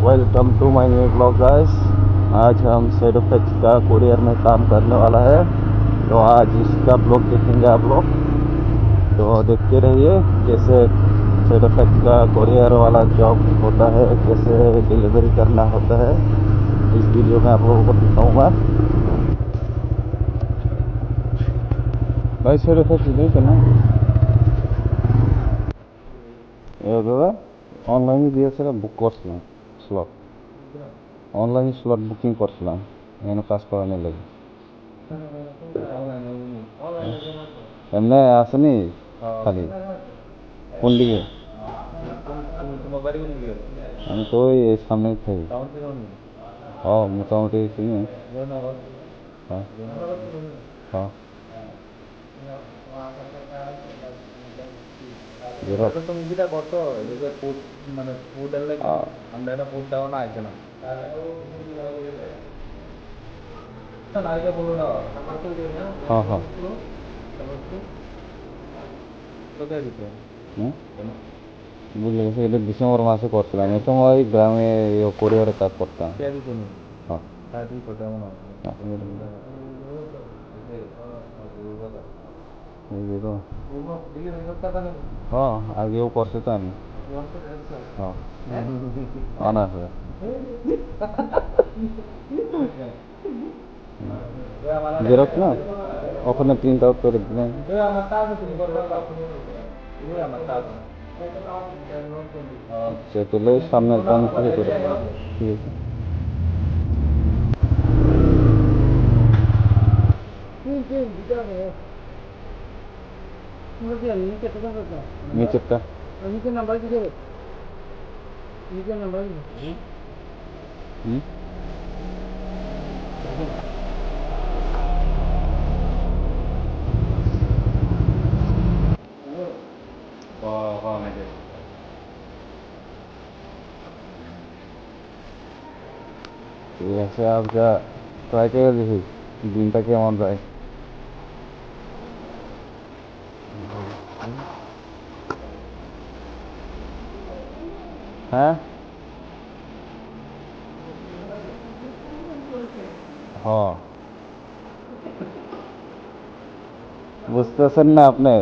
Welcome to my new blog guys. आज हम सेडोफेक्स का कुरियर में काम करने वाला है, तो आज इसका ब्लॉग देखेंगे आप लोग। तो देखते रहिए कैसे सेडोफेक्स का कुरियर वाला जॉब होता है, कैसे डिलीवरी करना होता है, इस वीडियो में आप लोगों को दिखाऊंगा। भाई सेडोफेक्स नहीं करना দাদা, অনলাইনে দিয়েছিলাম, বুক করছিলাম স্লট, অনলাইনে স্লট বুকিং করছিলাম, এখানে কাজ করানোর লাগে। এমনি আসেনি খালি কোন দিকে? আমি তো ওই সামনে থাকি। হ্যাঁ মোটামুটি চিনি। হ্যাঁ হ্যাঁ তুমি যেটা করতো ফুড মানে ফুড এলে আমরা এটা ফুড দেওয়া না আছে না বলো না হ্যাঁ হ্যাঁ কোথায় দিতে বুঝলে গেছে। এটা ডিসেম্বর মাসে করছিলাম, এই সময় গ্রামে কোরিয়ারে কাজ করতাম। হ্যাঁ হ্যাঁ আগেও করছে তো আমি। হ্যাঁ আনা আছে জেরক্স না, ওখানে প্রিন্ট আউট করে দিলেন। আচ্ছা তাহলে সামনের কাম করে ঠিক আছে। নিচেরটা ঠিক আছে, आप যা ট্রাই করে দেখি দিনটা কেমন যায়। হ্যাঁ হ্যাঁ বুঝতেছেন না আপনি?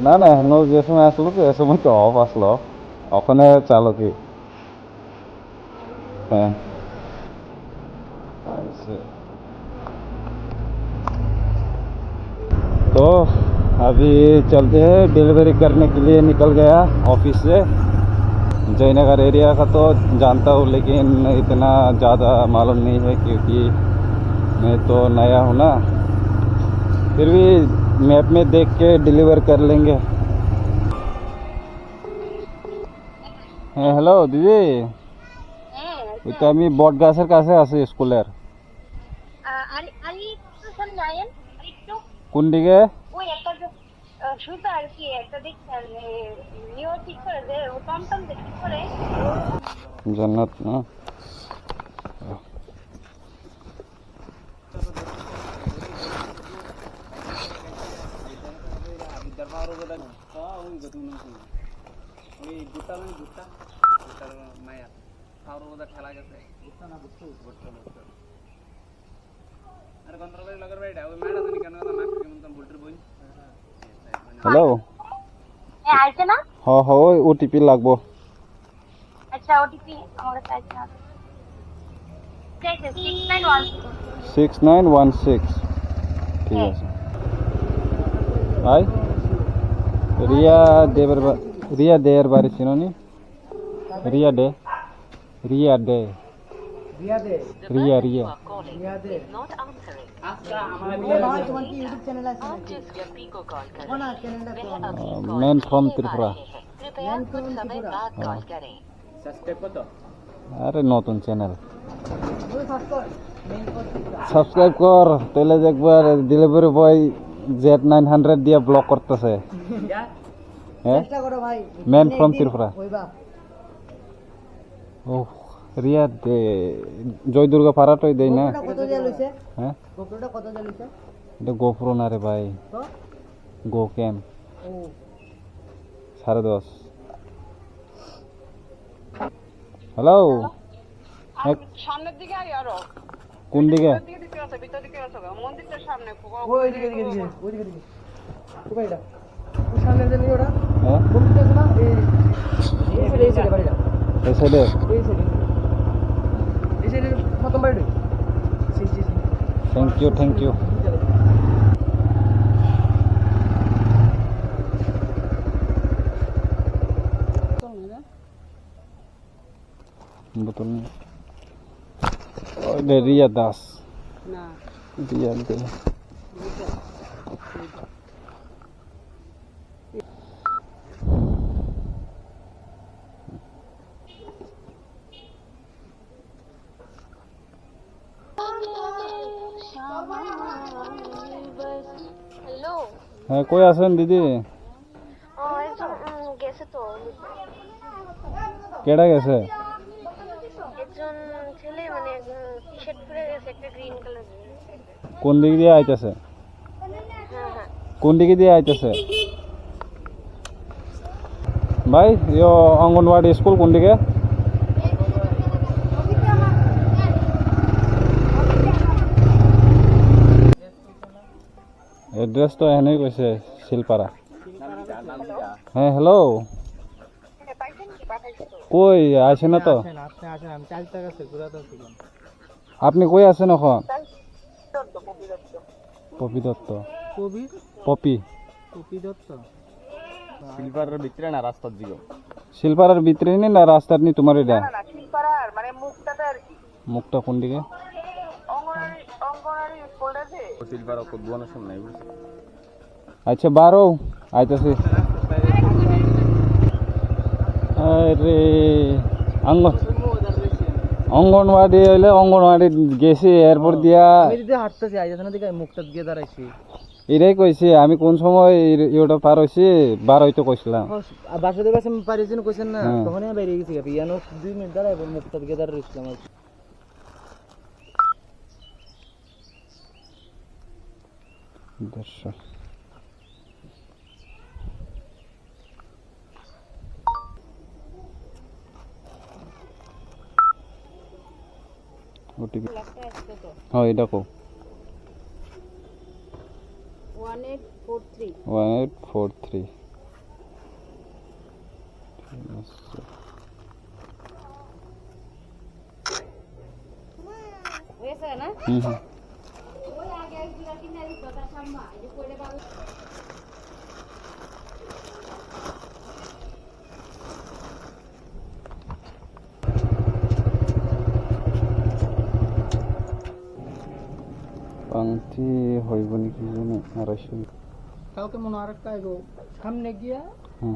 না না এখনো যে সময় আসলো তো এ সময় তো অফ আসলো, ওখানে চালু কি। হ্যাঁ तो अभी चलते हैं, डिलीवरी करने के लिए निकल गया ऑफिस से। जयनगर एरिया का तो जानता हूँ, लेकिन इतना ज़्यादा मालूम नहीं है क्योंकि मैं तो नया हूँ ना। फिर भी मैप में देख के डिलीवर कर लेंगे। হ্যাঁ হ্যালো দিদি, ওই তো আমি বট গাছের কাছে আছি স্কুলের। কোন দিকে? জান্নাত না? হ্যালো হ্যাঁ হ্যাঁ ওই ওটিপি লাগবো। আচ্ছা ওটিপি আমার কাছে আছে 6916। ঠিক আছে। আই রিয়া দেয়ের বাড়ি চিনি? Riya day Riya day Riya Riya man from Tripura. আরে নতুন চ্যানেল সাবস্ক্রাইব কর, তাহলে একবার ডেলিভারি বয় Z900 দিয়ে ব্লক করতেছে। হ্যাঁ ম্যান ফ্রম ত্রিপুরা। ও রিয়া দে জয় দুর্গা পাড়াটাই দেয় না? হ্যাঁ এটা গোপ্রো না রে ভাই, গো ক্যাম 10.5। হ্যালো আর সামনের দিকে আয় আরো কোন দিকে ভিতর দিকে আছে মন্দিরটার সামনে ওই দিকে কোথায় এটা ওই সামনে যে নিয়ে ওটা হ্যাঁ বন্ধুটা আছে না এই সাইডে বাড়িটা এই সাইডে এই সাইডে প্রথম বাড়িটা থ্যাংক ইউ বোতল নেই রিয়া দাস না রিয়া দে হ্যালো হ্যাঁ কই আছেন দিদি একজন গেছে তো কেডা গেছে একজন ছেলে মানে টি শার্ট পরে গেছে একটা গ্রিন কালার কোন দিক দিয়ে আইতেছে হ্যাঁ কোন দিকে দিয়ে আইতেছে ভাই यो অঙ্গনওয়াড়ি স্কুল কোন দিকে এড্রেস তো এখানেই কৈছে শিলপাৰা হ্যাঁ হ্যালো কই আছে না তো আপনি আসেন আমি চালটা গেছে ঘোরাতে ছিলাম আপনি কই আছেন এখন পপি দত্ত কবি পপি কপি দত্ত শিলপাড়ার ভিতরে না রাস্তার দিকে শিলপাড়ার ভিতরে নি না রাস্তার নি তোমার এটা শিলপাড়ার মানে মুখটাতে আর কি মুখটা কোন দিকে অঙ্গনারী স্কুলটা যে শিলপাড়া কুদবানোর সামনে আচ্ছা বারো আইতাছি আরে অঙ্গনওয়াড়ি হইলে অঙ্গনওয়াড়ি গেছি এরপর দিয়া আমি যদি হাঁটতেছি আইতাছ না দিকে মুখটা গিয়ে দাঁড়াইছি এটাই কইছি আমি কোন সময় ওটা পার হইছি বার হইতে কইছিলাম বাসাতে কাছে পারিছেন কইছেন না হ্যাঁ। তখনই বাইরে গেছি ইয়ানো 2 মিনিট দাঁড়াইবো মুখটা গিয়ে দাঁড়াইছিলাম দেড়শো ওটিপি হ্যাঁ এটা কো 1843 1843 হয়েছে না হুম হুম ওই আগে এক বিঘা কিনে দিত তার সামনে এই যে কইলে বাবু পাংতি হইব নাকি জানি 250 কালকে মনে আরেকটা আইবো সামনে গিয়া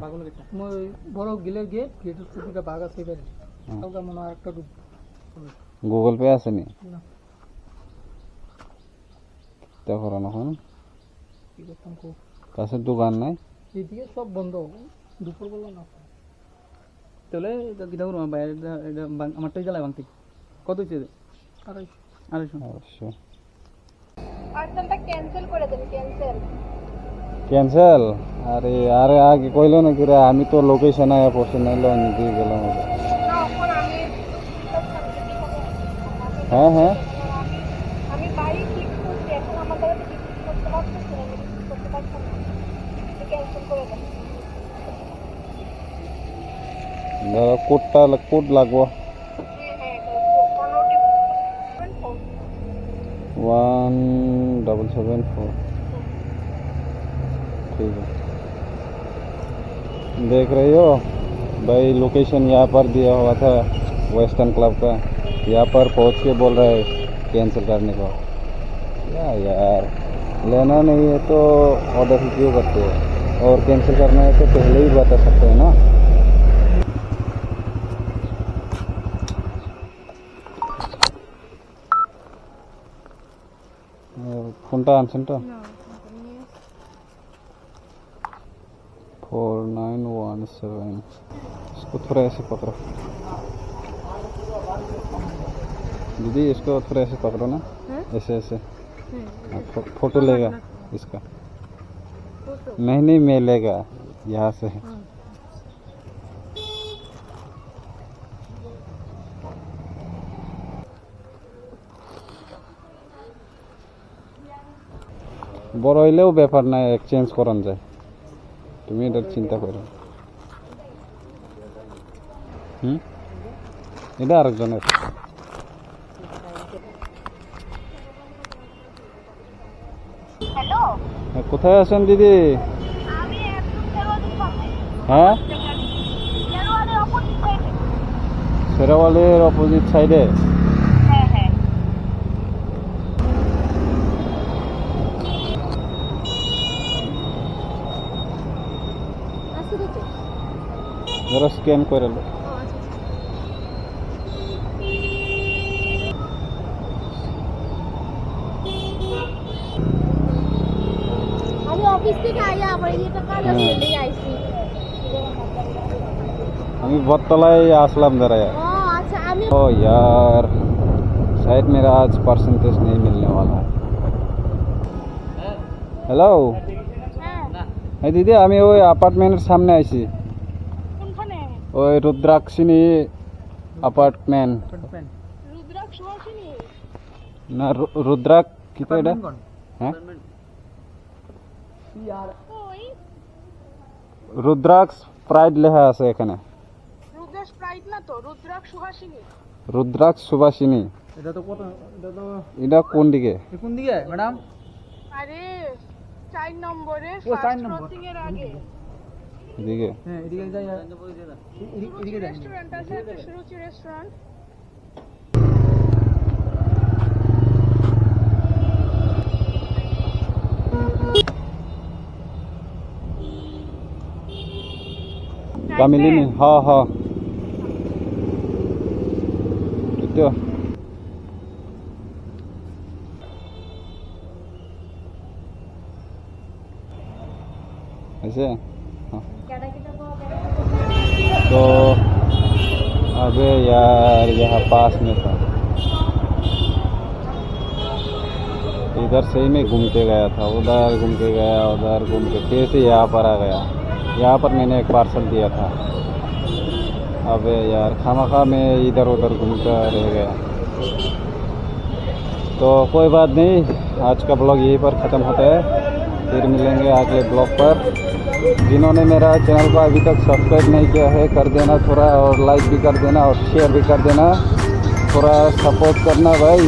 পাগল গেছে মই বড় গিলের গেটের টুপিটা বাগ আছে এবারে কালকে মনে আরেকটা রূপ গুগল পে আছে নি না তা করো এখন কি করতাম খুব কাছে দোকান নাই এইদিকে সব বন্ধ দুপুর বেলা না তাহলে এটা কি দাও বাইরে এটা আমারটাই জ্বালায় ভাঙতি কত হচ্ছে 250 পার্সেলটা ক্যান্সেল করে দেন ক্যান্সেল ক্যান্সেল আরে আরে আগে কইলো নাকি রে আমি তো লোকেশন আয়া পড়ছি নাইলে অন্যদিকে গেলাম তখন আমি হ্যাঁ হ্যাঁ আমি বাড়ি ঠিক করছি এখন আমার দ্বারা ঠিক করতে পারছি না আমি ঠিক করতে পারছি না ক্যান্সেল করে দেন ধরো কোড লাগবো হ্যাঁ 1774 ठीक है देख रही हो भाई लोकेशन यहाँ पर दिया हुआ था वेस्टर्न क्लब का यहाँ पर पहुँच के बोल रहा है कैंसिल करने को क्या यार लेना नहीं है तो ऑर्डर ही क्यों करते हो और कैंसिल करना है तो पहले ही बता सकते हो ना फोनটা আনছেন তো 4917 इसको थोड़ा ऐसे पकड़ो दीदी इसको थोड़ा ऐसे पकड़ो ना ऐसे ऐसे फोटो लेगा इसका नहीं नहीं मैं लेगा यहाँ से বড় হইলেও ব্যাপার না, এক্সচেঞ্জ করান যায়, তুমি এটা চিন্তা করো। এটা আরেকজনের। হ্যালো, কোথায় আছেন দিদি? আমি একদম শেরওয়ালির সামনে। হ্যাঁ, শেরওয়ালির অপোজিট সাইডে। শেরাওয়ালের অপোজিট সাইডে। হ্যাঁ হ্যাঁ। জরা স্ক্যান করে লো। আমি অফিস থেকে আইয়া আবার এটা কাজ আছে এই আইছি। আমি বটতলায় আসলাম দাঁড়ায়। ও আচ্ছা, আমি ओ यार शायद मेरा आज परसेंटेज नहीं मिलने वाला है। হ্যালো, হ্যাঁ হ্যাঁ দিদি, আমি ওই অ্যাপার্টমেন্টের সামনে আইছি, কোনখানে? ওই রুদ্রাক্ষিণী অ্যাপার্টমেন্ট। রুদ্রাক্ষ সুহাসিনী। না, রুদ্রাক কি তো এটা? হ্যাঁ, ওই রুদ্রাক্ষ প্রাইড লেখা আছে এখানে। রুদ্রাক্ষ প্রাইড না তো, রুদ্রাক্ষ সুহাসিনী। রুদ্রাক্ষ সুবাসিনী। এটা তো কত, এটা তো এটা কোন দিকে? কোন দিকে ম্যাডাম? আরে 4 নম্বরে ও, 4 ফার্স্ট নম্বর। ক্রসিং এর আগে এদিকে? হ্যাঁ, এদিকে যাই, এদিকে যাই। রেস্টুরেন্ট আছে, একটা সুরুচি রেস্টুরেন্ট। কামিলিনী, हाँ हाँ itu ऐसे। हाँ, तो अबे यार यहाँ पास में था, इधर से ही मैं घूम के गया था, उधर घूम के गया, उधर घूम के फिर से यहाँ पर आ गया। यहाँ पर मैंने एक पार्सल दिया था। अबे यार खामखा मैं इधर उधर घूमता रह गया। तो कोई बात नहीं, आज का ब्लॉग यहीं पर ख़त्म होता है, फिर मिलेंगे अगले ब्लॉग पर। जिन्होंने मेरा चैनल को अभी तक सब्सक्राइब नहीं किया है कर देना थोड़ा, और लाइक भी कर देना और शेयर भी कर देना, थोड़ा सपोर्ट करना भाई।